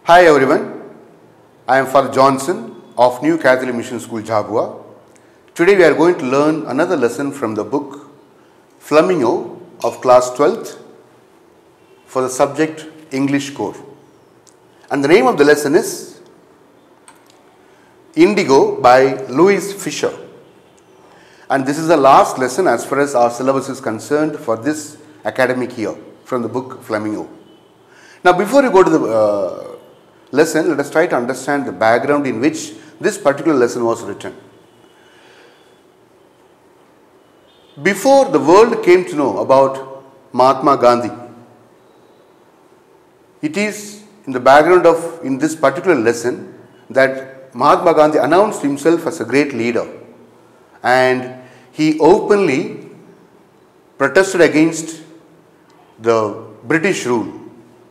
Hi everyone, I am Father Johnson of New Catholic Mission School, Jhabua. Today we are going to learn another lesson from the book Flamingo of class 12th for the subject English Core. And the name of the lesson is Indigo by Louis Fisher. And this is the last lesson as far as our syllabus is concerned for this academic year from the book Flamingo. Now before we go to the lesson, let us try to understand the background in which this particular lesson was written. Before the world came to know about Mahatma Gandhi, it is in the background of in this particular lesson that Mahatma Gandhi announced himself as a great leader, and he openly protested against the British rule,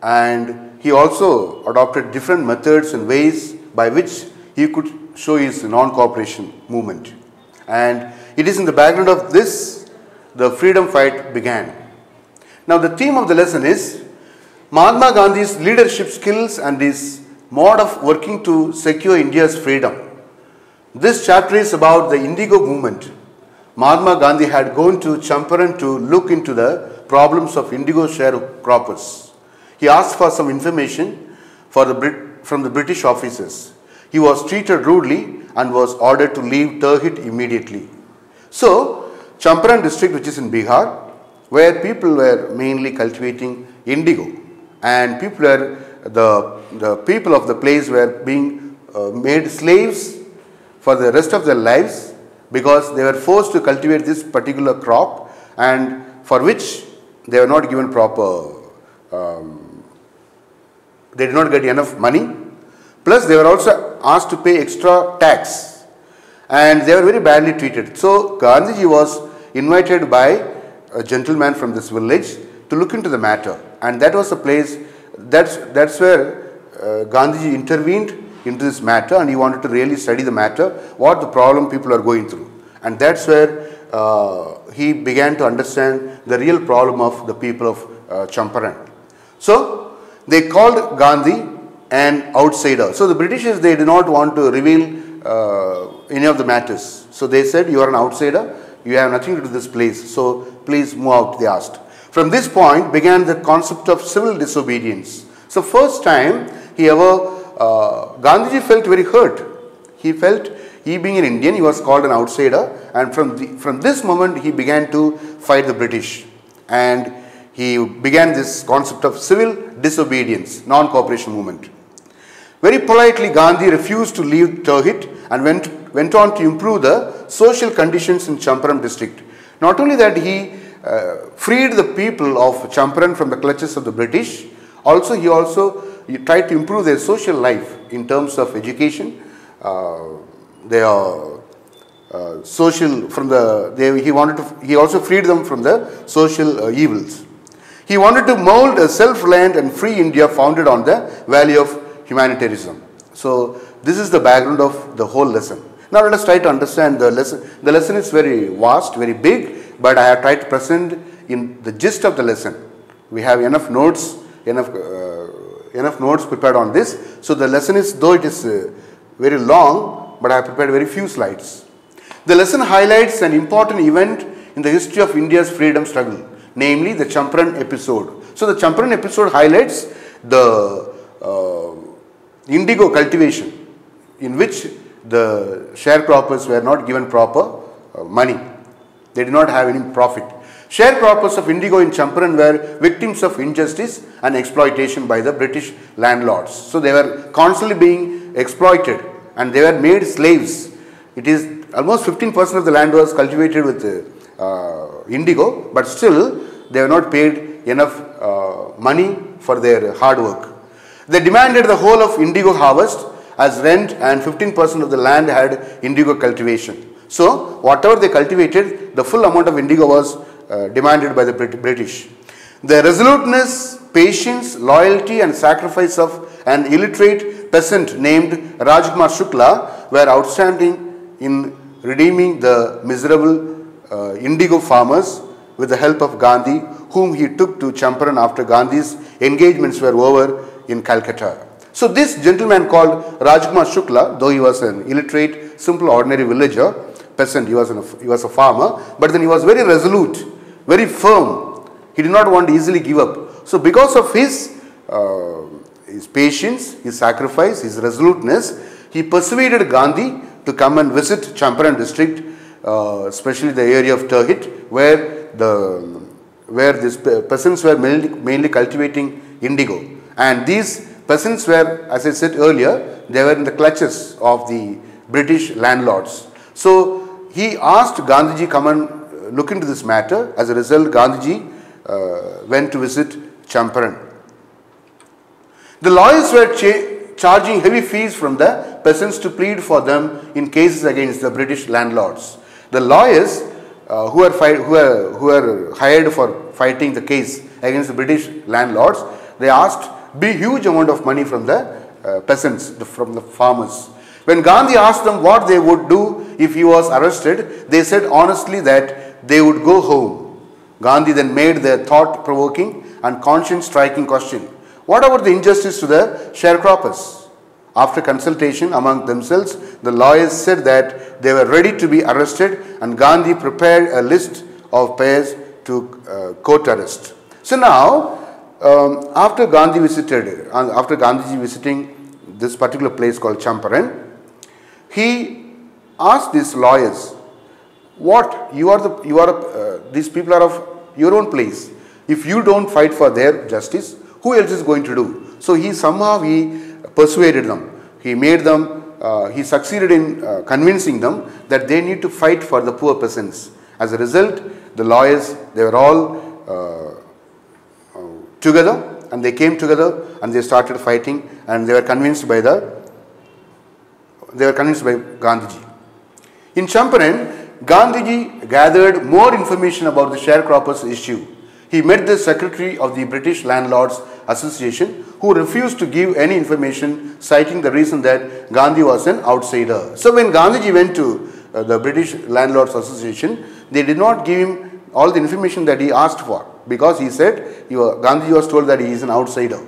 and he also adopted different methods and ways by which he could show his non-cooperation movement. And it is in the background of this the freedom fight began. Now the theme of the lesson is Mahatma Gandhi's leadership skills and his mode of working to secure India's freedom. This chapter is about the Indigo movement. Mahatma Gandhi had gone to Champaran to look into the problems of indigo sharecroppers. He asked for some information from the British officers. He was treated rudely and was ordered to leave Turhit immediately. So, Champaran district, which is in Bihar, where people were mainly cultivating indigo, and the people of the place were being made slaves for the rest of their lives because they were forced to cultivate this particular crop, and for which they were not given proper they did not get enough money, plus they were also asked to pay extra tax, and they were very badly treated. So Gandhiji was invited by a gentleman from this village to look into the matter, and that was the place, that's where Gandhiji intervened into this matter, and he wanted to really study the matter, what the problem people are going through, and that's where he began to understand the real problem of the people of Champaran. So they called Gandhi an outsider. So the Britishers, they did not want to reveal any of the matters. So they said, you are an outsider, you have nothing to do with this place, so please move out, they asked. From this point began the concept of civil disobedience. So first time Gandhiji felt very hurt. He felt, he being an Indian, he was called an outsider, and from this moment he began to fight the British, and he began this concept of civil disobedience, non-cooperation movement. Very politely, Gandhi refused to leave Turhit and went on to improve the social conditions in Champaran district. Not only that, he freed the people of Champaran from the clutches of the British, he tried to improve their social life in terms of education, their social he also freed them from the social evils. He wanted to mold a self-reliant and free India founded on the value of humanitarianism. So this is the background of the whole lesson. Now let us try to understand the lesson. The lesson is very vast, very big, but I have tried to present in the gist of the lesson. We have enough notes prepared on this. So the lesson is, though it is very long, but I have prepared very few slides. The lesson highlights an important event in the history of India's freedom struggle, namely the Champaran episode. So the Champaran episode highlights the indigo cultivation, in which the sharecroppers were not given proper money. They did not have any profit. Sharecroppers of indigo in Champaran were victims of injustice and exploitation by the British landlords. So they were constantly being exploited and they were made slaves. It is almost 15% of the land was cultivated with indigo, but still they were not paid enough money for their hard work. They demanded the whole of indigo harvest as rent, and 15% of the land had indigo cultivation. So whatever they cultivated, the full amount of indigo was demanded by the British. The resoluteness, patience, loyalty and sacrifice of an illiterate peasant named Rajkumar Shukla were outstanding in redeeming the miserable indigo farmers with the help of Gandhi, whom he took to Champaran after Gandhi's engagements were over in Calcutta. So this gentleman called Rajkumar Shukla, though he was an illiterate, simple, ordinary villager, peasant, he was a farmer, but then he was very resolute, very firm. He did not want to easily give up. So because of his patience, his sacrifice, his resoluteness, he persuaded Gandhi to come and visit Champaran district, especially the area of Turhit, where these peasants were mainly cultivating indigo. And these peasants were, as I said earlier, they were in the clutches of the British landlords. So he asked Gandhiji come and look into this matter. As a result, Gandhiji went to visit Champaran. The lawyers were charging heavy fees from the peasants to plead for them in cases against the British landlords. The lawyers who were hired for fighting the case against the British landlords, they asked huge amount of money from the peasants, from the farmers. When Gandhi asked them what they would do if he was arrested, they said honestly that they would go home. Gandhi then made the thought-provoking and conscience-striking question: what about the injustice to the sharecroppers? After consultation among themselves, the lawyers said that they were ready to be arrested, and Gandhi prepared a list of pairs to court arrest. So now, after Gandhiji visiting this particular place called Champaran, he asked these lawyers, these people are of your own place. If you don't fight for their justice, who else is going to do? So he persuaded them. He made them, he succeeded in convincing them that they need to fight for the poor peasants. As a result, the lawyers, they were all together, and they came together and they started fighting, and they were convinced by Gandhiji. In Champaran, Gandhiji gathered more information about the sharecroppers issue. He met the secretary of the British Landlords Association, who refused to give any information, citing the reason that Gandhi was an outsider. So when Gandhiji went to the British Landlords Association, they did not give him all the information that he asked for, because he said Gandhiji was told that he is an outsider.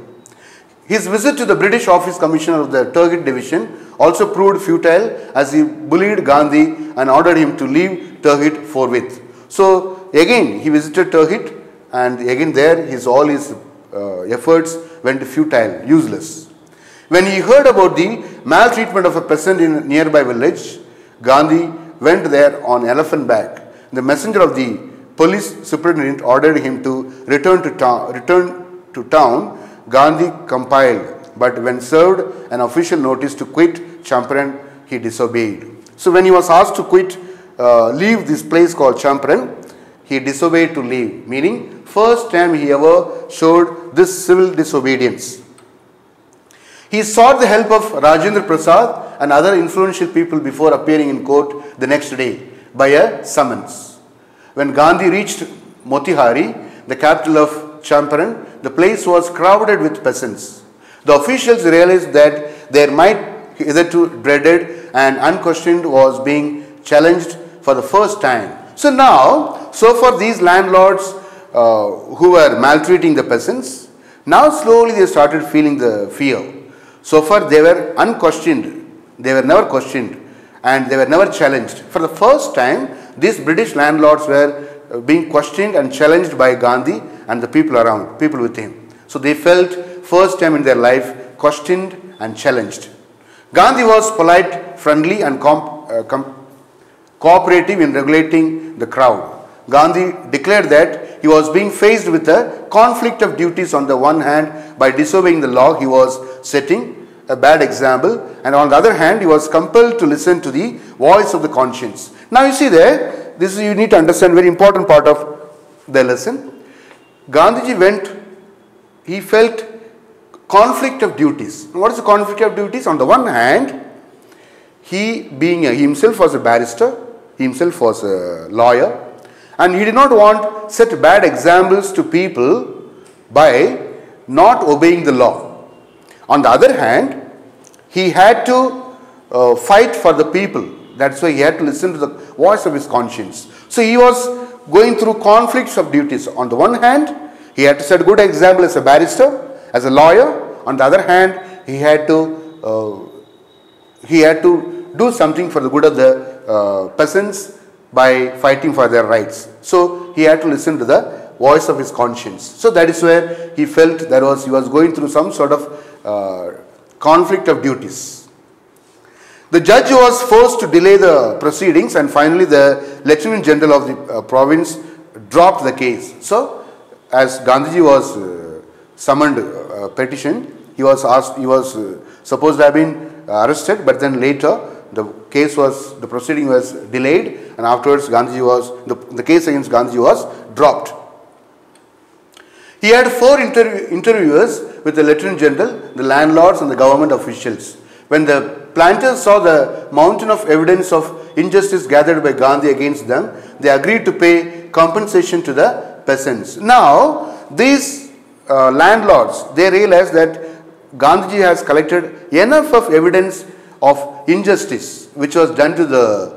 His visit to the British Office Commissioner of the Turgid Division also proved futile, as he bullied Gandhi and ordered him to leave Turgid forthwith. So again he visited Turgid, and again there all his efforts went futile, useless. When he heard about the maltreatment of a peasant in a nearby village, Gandhi went there on elephant back. The messenger of the police superintendent ordered him to return to town. Gandhi complied, but when served an official notice to quit Champaran, he disobeyed. So when he was asked to leave this place called Champaran, he disobeyed to leave, meaning first time he ever showed this civil disobedience. He sought the help of Rajendra Prasad and other influential people before appearing in court the next day by a summons. When Gandhi reached Motihari, the capital of Champaran, the place was crowded with peasants. The officials realized that their might, hitherto dreaded and unquestioned, was being challenged for the first time. So now, so far these landlords who were maltreating the peasants, now slowly they started feeling the fear. So far they were unquestioned, they were never questioned, and they were never challenged. For the first time, these British landlords were being questioned and challenged by Gandhi and the people around, people with him. So they felt first time in their life questioned and challenged. Gandhi was polite, friendly and cooperative in regulating the crowd. Gandhi declared that he was being faced with a conflict of duties. On the one hand, by disobeying the law, he was setting a bad example, and on the other hand, he was compelled to listen to the voice of the conscience. Now you see there, you need to understand very important part of the lesson. Gandhiji he felt conflict of duties. What is the conflict of duties? On the one hand, he himself was a barrister, he himself was a lawyer, and he did not want set bad examples to people by not obeying the law. On the other hand, he had to fight for the people. That's why he had to listen to the voice of his conscience. So he was going through conflicts of duties. On the one hand, he had to set a good example as a barrister, as a lawyer. On the other hand, he had to do something for the good of the peasants by fighting for their rights. So he had to listen to the voice of his conscience. So that is where he felt he was going through some sort of conflict of duties. The judge was forced to delay the proceedings, and finally the Lieutenant General of the province dropped the case. So as Gandhiji was summoned petition, he was supposed to have been arrested, but then later the proceeding was delayed, and afterwards the case against Gandhiji was dropped. He had 4 interviewers with the Lieutenant General, the landlords and the government officials. When the planters saw the mountain of evidence of injustice gathered by Gandhi against them, they agreed to pay compensation to the peasants. Now, these landlords, they realized that Gandhiji has collected enough of evidence of injustice which was done to the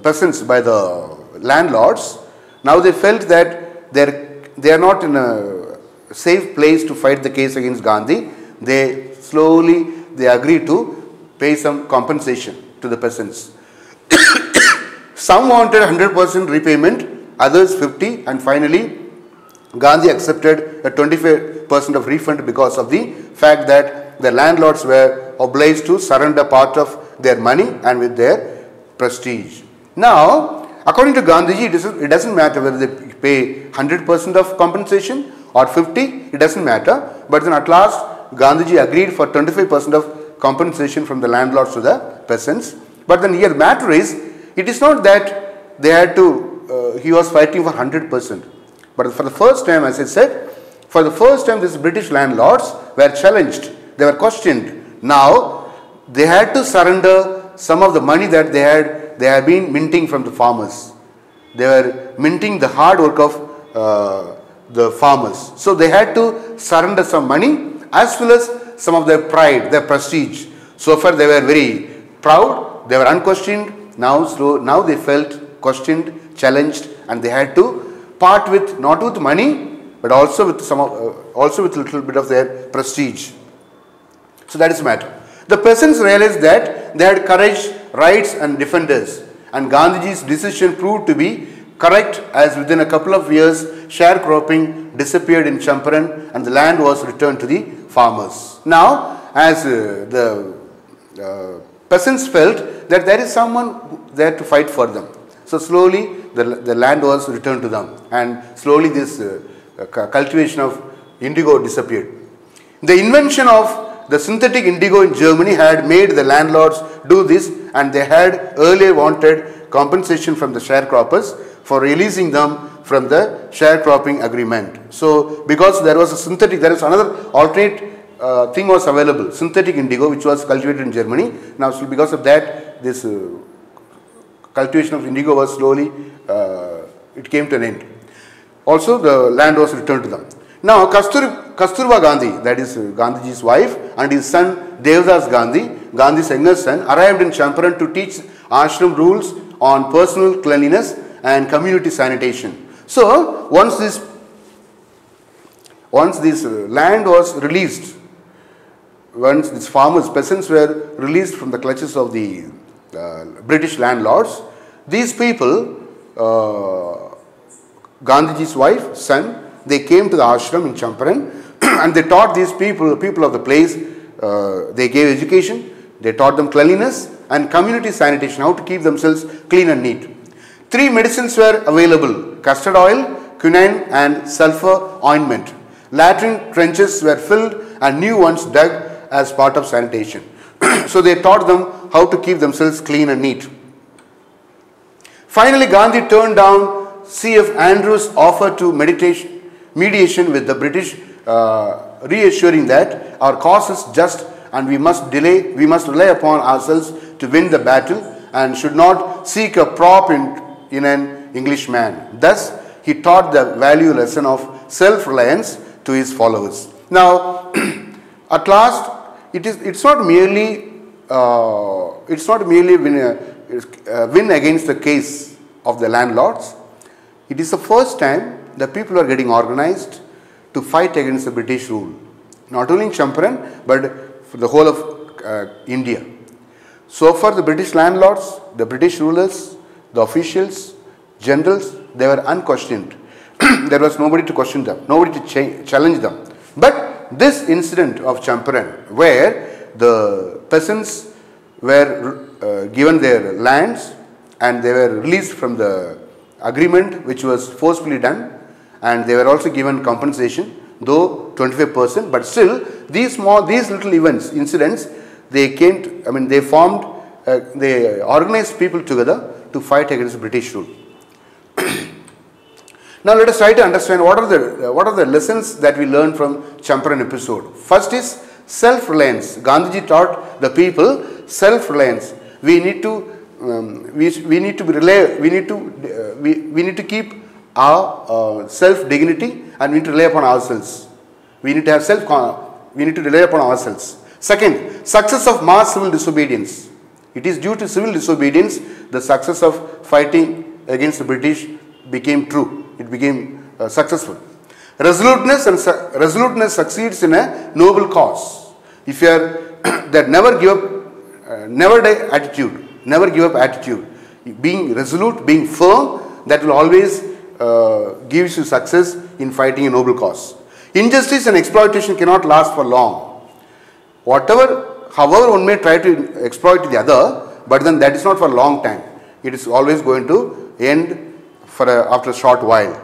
peasants by the landlords. Now they felt that they are not in a safe place to fight the case against Gandhi. They agreed to pay some compensation to the peasants. Some wanted 100% repayment, others 50%, and finally Gandhi accepted a 25% of refund because of the fact that the landlords were obliged to surrender part of their money and with their prestige. Now, according to Gandhiji, it doesn't matter whether they pay 100% of compensation or 50%, it doesn't matter. But then at last, Gandhiji agreed for 25% of compensation from the landlords to the peasants. But then here the matter is, it is not that they had to, he was fighting for 100%. But for the first time, as I said, for the first time these British landlords were challenged. They were questioned. Now, they had to surrender some of the money that they had been minting from the farmers. They were minting the hard work of the farmers. So they had to surrender some money as well as some of their pride, their prestige. So far they were very proud, they were unquestioned. Now they felt questioned, challenged, and they had to part with, not with money, but also with a little bit of their prestige. So that is the matter. The peasants realized that they had courage, rights and defenders, and Gandhiji's decision proved to be correct, as within a couple of years sharecropping disappeared in Champaran and the land was returned to the farmers. Now, as the peasants felt that there is someone there to fight for them, so slowly the land was returned to them, and slowly this cultivation of indigo disappeared. The invention of the synthetic indigo in Germany had made the landlords do this, and they had earlier wanted compensation from the sharecroppers for releasing them from the sharecropping agreement. So because there was another alternate thing was available, synthetic indigo, which was cultivated in Germany. Now, so because of that, this cultivation of indigo was slowly, it came to an end. Also, the land was returned to them. Now, Kasturba Gandhi, that is Gandhiji's wife, and his son Devdas Gandhi, Gandhi's younger son, arrived in Champaran to teach ashram rules on personal cleanliness and community sanitation. So, once this land was released, once these farmers, peasants were released from the clutches of the British landlords, these people, Gandhiji's wife, son, they came to the ashram in Champaran and they taught these people of the place, they gave education, they taught them cleanliness and community sanitation, how to keep themselves clean and neat. 3 medicines were available: custard oil, quinine and sulfur ointment. Latrine trenches were filled and new ones dug as part of sanitation. So they taught them how to keep themselves clean and neat. Finally, Gandhi turned down C.F. Andrews' offer to mediation with the British, reassuring that our cause is just and we must rely upon ourselves to win the battle and should not seek a prop in an Englishman. Thus, he taught the value lesson of self-reliance to his followers. Now, at last, it's not merely win against the case of the landlords. It is the first time the people are getting organized to fight against the British rule. Not only in Champaran, but for the whole of India. So far, the British landlords, the British rulers, the officials, generals, they were unquestioned. There was nobody to question them, nobody to challenge them. But this incident of Champaran, where the peasants were given their lands and they were released from the agreement which was forcefully done, and they were also given compensation, though 25%, but still these little events, incidents, they organized people together to fight against British rule. Now let us try to understand what are the lessons that we learn from Champaran episode. First is self-reliance. Gandhiji taught the people self-reliance. We need to keep our self-dignity, and we need to rely upon ourselves. We need to rely upon ourselves. Second, success of mass civil disobedience. It is due to civil disobedience the success of fighting against the British became true. It became successful. Resoluteness succeeds in a noble cause. If you are that never give up, never die attitude, never give up attitude, being resolute, being firm, that will always gives you success in fighting a noble cause. Injustice and exploitation cannot last for long. However one may try to exploit the other, but then that is not for a long time. It is always going to end after a short while.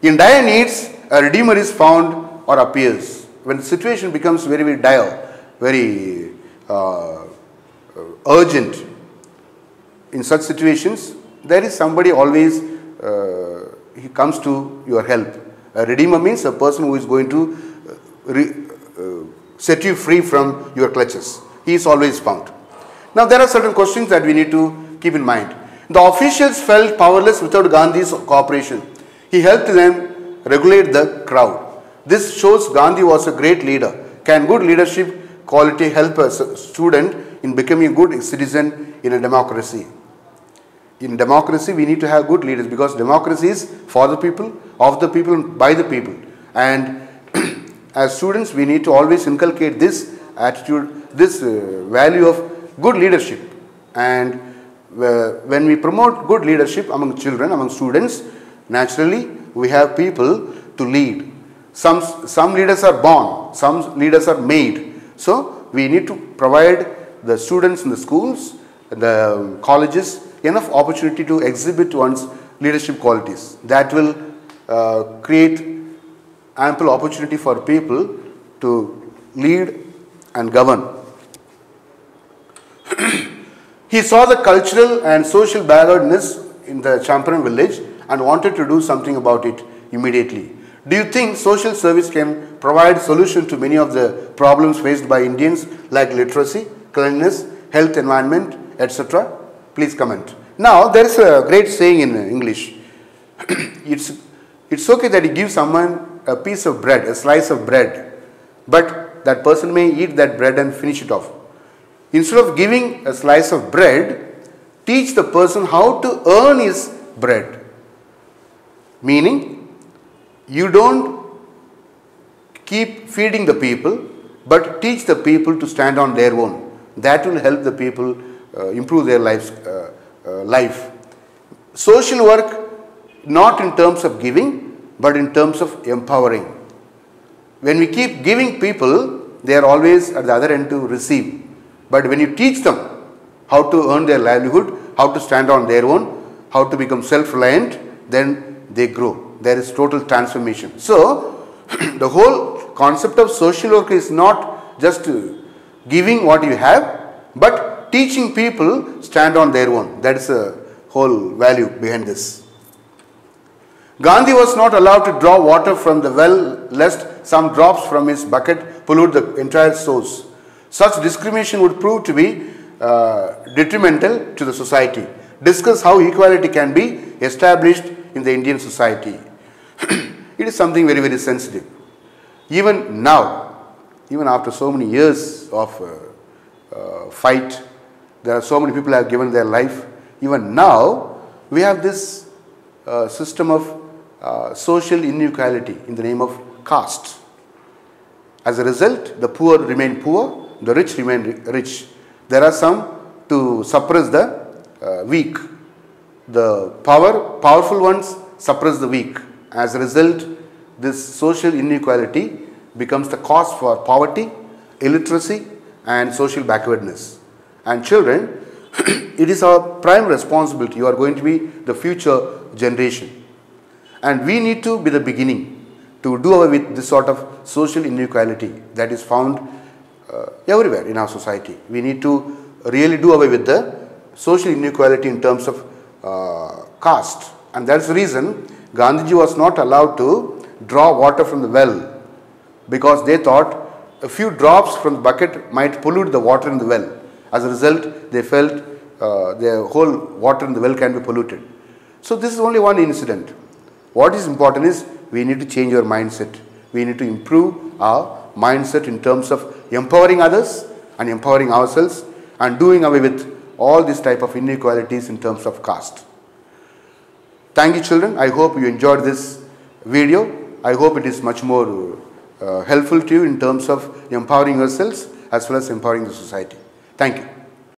In dire needs, a redeemer is found or appears. When the situation becomes very, very dire, very urgent, in such situations, there is somebody always, he comes to your help. A redeemer means a person who is going to set you free from your clutches. He is always found. Now there are certain questions that we need to keep in mind. The officials felt powerless without Gandhi's cooperation. He helped them regulate the crowd. This shows Gandhi was a great leader. Can good leadership quality help a student in becoming a good citizen in a democracy? In democracy, we need to have good leaders, because democracy is for the people, of the people, by the people. And as students, we need to always inculcate this attitude, this value of good leadership. And when we promote good leadership among children, among students, naturally we have people to lead. Some leaders are born, some leaders are made. So we need to provide the students in the schools, the colleges, enough opportunity to exhibit one's leadership qualities. That will create ample opportunity for people to lead and govern. He saw the cultural and social backwardness in the Champaran village and wanted to do something about it immediately. Do you think social service can provide solution to many of the problems faced by Indians, like literacy, cleanliness, health, environment, etc.? Please comment. Now there is a great saying in English. It's okay that you give someone a piece of bread, a slice of bread, but that person may eat that bread and finish it off. Instead of giving a slice of bread, teach the person how to earn his bread. Meaning, you don't keep feeding the people, but teach the people to stand on their own. That will help the people improve their life. Social work, not in terms of giving, but in terms of empowering. When we keep giving people, they are always at the other end to receive. But when you teach them how to earn their livelihood, how to stand on their own, how to become self-reliant, then they grow. There is total transformation. So, the whole concept of social work is not just giving what you have, but teaching people stand on their own. That is the whole value behind this. Gandhi was not allowed to draw water from the well lest some drops from his bucket pollute the entire source. Such discrimination would prove to be detrimental to the society. Discuss how equality can be established in the Indian society. It is something very, very sensitive. Even now, even after so many years of fight, there are so many people who have given their life. Even now, we have this system of social inequality in the name of caste. As a result, the poor remain poor, the rich remain rich. There are some to suppress the weak. The powerful ones suppress the weak. As a result, this social inequality becomes the cause for poverty, illiteracy and social backwardness. And children, it is our prime responsibility. You are going to be the future generation. And we need to be the beginning to do away with this sort of social inequality that is found everywhere in our society. We need to really do away with the social inequality in terms of caste. And that's the reason Gandhiji was not allowed to draw water from the well, because they thought a few drops from the bucket might pollute the water in the well. As a result, they felt the whole water in the well can be polluted. So this is only one incident. What is important is we need to change our mindset. We need to improve our mindset in terms of empowering others and empowering ourselves and doing away with all these type of inequalities in terms of caste. Thank you, children. I hope you enjoyed this video. I hope it is much more helpful to you in terms of empowering yourselves as well as empowering the society. Thank you.